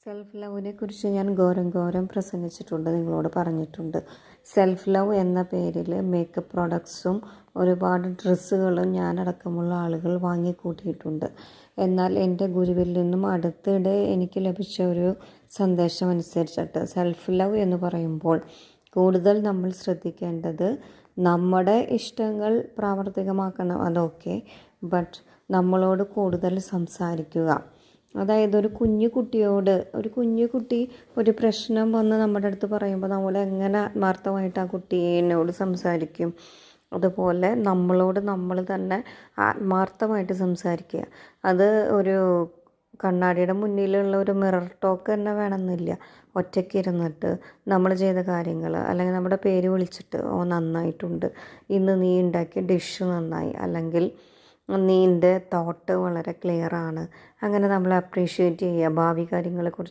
Self ലവിനെ കുറിച്ച് ഞാൻ ഘോരം പ്രസംഗിച്ചിട്ടുണ്ട്, നിങ്ങളോട് പറഞ്ഞിട്ടുണ്ട്. സെൽഫ് ലവ് എന്ന പേരിൽ മേക്കപ്പ് പ്രോഡക്ട്സും ഒരുപാട് ഡ്രസ്സുകളും ഞാനടക്കമുള്ള ആളുകൾ വാങ്ങിക്കൂട്ടിയിട്ടുണ്ട്. എന്നാൽ എൻ്റെ ഗുരുവിൽ നിന്നും അടുത്തിടെ എനിക്ക് ലഭിച്ച ഒരു സന്ദേശം അനുസരിച്ചിട്ട് സെൽഫ് ലവ് എന്ന് പറയുമ്പോൾ കൂടുതൽ നമ്മൾ ശ്രദ്ധിക്കേണ്ടത് നമ്മുടെ ഇഷ്ടങ്ങൾ പ്രാവർത്തികമാക്കണം, അതൊക്കെ, ബട്ട് നമ്മളോട് കൂടുതൽ സംസാരിക്കുക. അതായത് ഒരു കുഞ്ഞു കുട്ടി ഒരു പ്രശ്നം വന്ന് നമ്മുടെ അടുത്ത് പറയുമ്പോൾ നമ്മൾ എങ്ങനെ ആത്മാർത്ഥമായിട്ട് ആ കുട്ടിയോട് സംസാരിക്കും, അതുപോലെ നമ്മളോട് നമ്മൾ തന്നെ ആത്മാർത്ഥമായിട്ട് സംസാരിക്കുക. അത് ഒരു കണ്ണാടിയുടെ മുന്നിലുള്ള ഒരു മിറർ ടോക്ക് തന്നെ വേണമെന്നില്ല. ഒറ്റയ്ക്ക് ഇരുന്നിട്ട് നമ്മൾ ചെയ്ത കാര്യങ്ങൾ, അല്ലെങ്കിൽ നമ്മുടെ പേര് വിളിച്ചിട്ട് ഓ നന്നായിട്ടുണ്ട്, ഇന്ന് നീ ഉണ്ടാക്കിയ ഡിഷ് നന്നായി, അല്ലെങ്കിൽ നിൻ്റെ തോട്ട് വളരെ ക്ലിയറാണ്, അങ്ങനെ നമ്മൾ അപ്രീഷിയേറ്റ് ചെയ്യുക. ഭാവി കാര്യങ്ങളെക്കുറിച്ച്